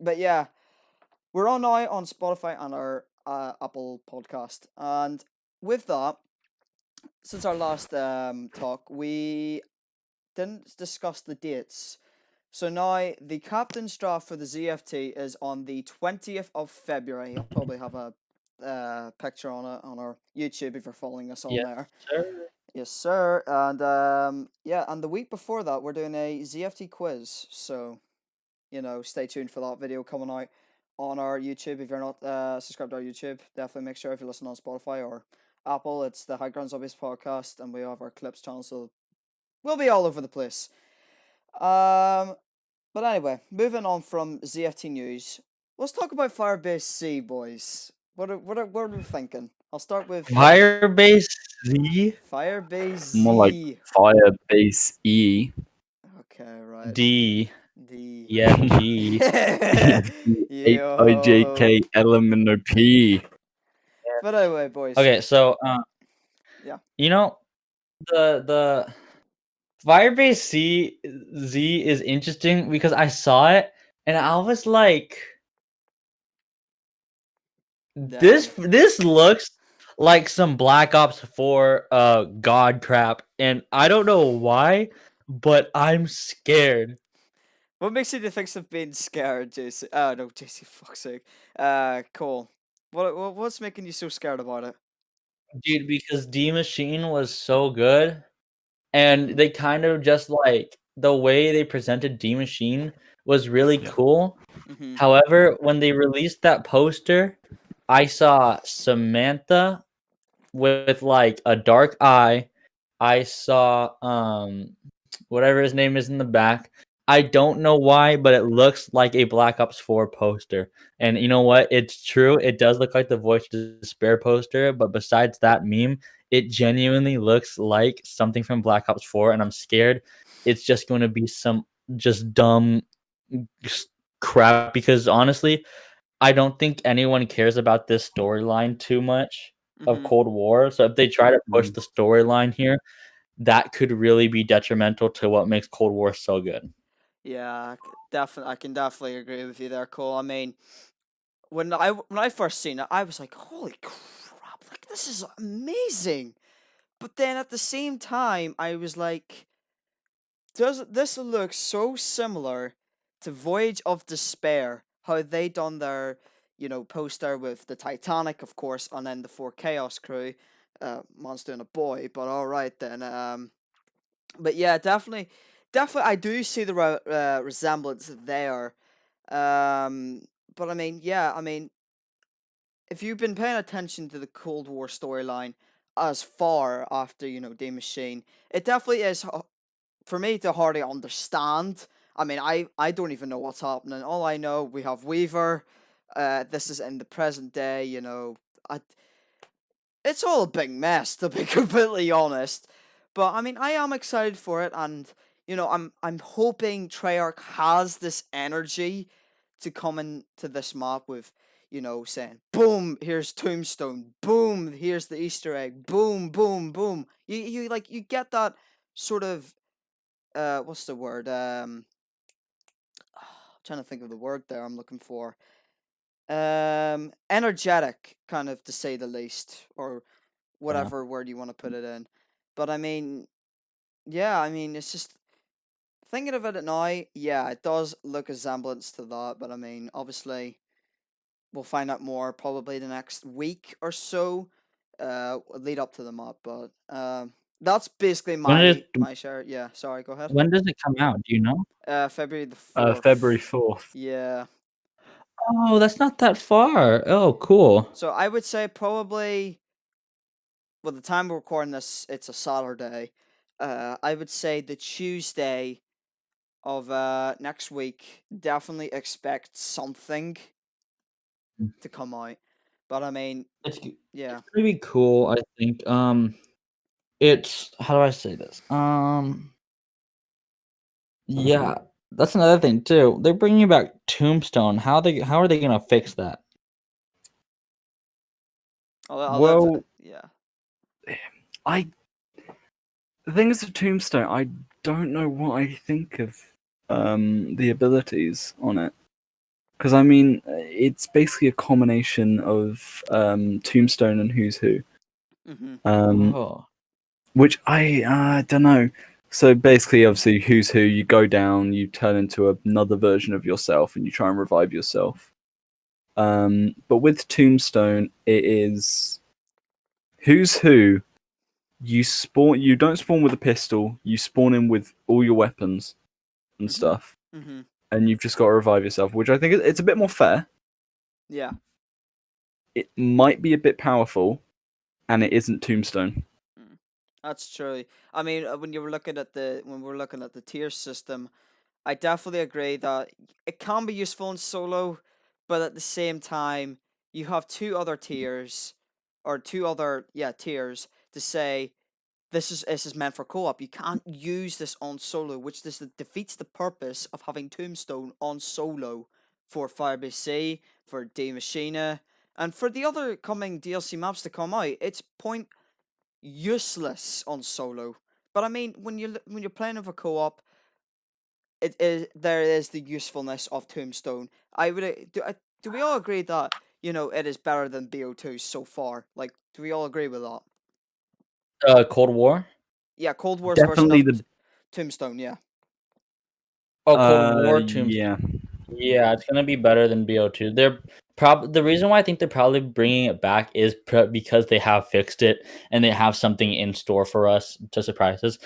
But yeah, we're on now on Spotify and our Apple podcast. And with that, since our last talk, we didn't discuss the dates. So now the captain's draft for the ZFT is on the 20th of February. I'll probably have a picture on it on our YouTube if you're following us on Yes, there. sir. Yes, sir. And yeah, and the week before that, we're doing a ZFT quiz. So, stay tuned for that video coming out on our YouTube. If you're not subscribed to our YouTube, definitely make sure if you listen on Spotify or Apple, it's the High Ground Zombies podcast, and we have our clips channel, so we'll be all over the place. But anyway, moving on from ZFT news, let's talk about Firebase C, boys. What are we thinking? I'll start with Firebase Z, Firebase More like Z. Firebase E. Okay, right. D, D. yeah, G. Yo. HIJK But anyway, boys. Okay, so Yeah. the Firebase Z is interesting because I saw it and I was like, this looks like some Black Ops 4 god crap, and I don't know why, but I'm scared. What makes you think of being scared, JC? Oh no, JC, fuck's sake. Cool. What's making you so scared about it? Dude, because D Machine was so good, and they kind of just like the way they presented D Machine was really cool. Mm-hmm. However, when they released that poster, I saw Samantha with like a dark eye. I saw whatever his name is in the back. I don't know why, but it looks like a Black Ops 4 poster. And you know what? It's true. It does look like the Voice to Despair poster, but besides that meme, it genuinely looks like something from Black Ops 4, and I'm scared it's just going to be some just dumb crap because honestly, I don't think anyone cares about this storyline too much of Cold War. So if they try to push the storyline here, that could really be detrimental to what makes Cold War so good. Yeah, definitely. I can definitely agree with you there, Cole. I mean, when I first seen it, I was like, "Holy crap! Like this is amazing!" But then at the same time, I was like, "Does this look so similar to Voyage of Despair? How they done their, poster with the Titanic, of course, and then the four Chaos crew, Monster and a Boy. But all right then. But yeah, definitely, I do see the resemblance there. But I mean, yeah, I mean, if you've been paying attention to the Cold War storyline as far after D Machine, it definitely is for me to hardly understand. I mean, I don't even know what's happening. All I know, we have Weaver. This is in the present day. It's all a big mess, to be completely honest. But I mean, I am excited for it, and I'm hoping Treyarch has this energy to come into this map with, saying, "Boom, here's Tombstone. Boom, here's the Easter egg. Boom, boom, boom." You get that sort of what's the word? Trying to think of the word there I'm looking for. Energetic, kind of, to say the least, or whatever word you want to put it in. But I mean, yeah, I mean, it's just thinking of it now. Yeah, it does look a semblance to that, but I mean, obviously, we'll find out more probably the next week or so, lead up to the map. But that's basically my share. Yeah, sorry, go ahead. When does it come out? Do you know? February the 4th. February 4th. Yeah. Oh, that's not that far. Oh, cool. So I would say probably, well, the time we're recording this, it's a Saturday. I would say the Tuesday of next week, definitely expect something to come out. But I mean, It's yeah. pretty cool, I think. It's how do I say this? Yeah, that's another thing too. They're bringing back Tombstone. How are they gonna fix that? Well, yeah. The thing is with Tombstone, I don't know what I think of the abilities on it. Because I mean, it's basically a combination of Tombstone and Who's Who. Mm-hmm. Oh. Which I don't know. So basically, obviously, Who's Who, you go down, you turn into another version of yourself, and you try and revive yourself. But with Tombstone, it is Who's Who. You don't spawn with a pistol. You spawn in with all your weapons and Mm-hmm. stuff, Mm-hmm. and you've just got to revive yourself. Which I think it's a bit more fair. Yeah. It might be a bit powerful, and it isn't Tombstone. That's true. I mean, when we're looking at the tier system, I definitely agree that it can be useful in solo, but at the same time, you have two other tiers, or tiers to say this is meant for co-op. You can't use this on solo, which defeats the purpose of having Tombstone on solo for Firebase Z, for D Machina, and for the other coming DLC maps to come out. It's useless on solo. But I mean, when you're playing with a co-op, there is the usefulness of Tombstone. Do we all agree that it is better than BO2 so far? Like, do we all agree with that? Cold War. Yeah, Cold War's version Definitely of the Tombstone. Yeah. Oh, Cold War yeah. Yeah, it's gonna be better than BO2. The reason why I think they're probably bringing it back is because they have fixed it and they have something in store for us to surprise us.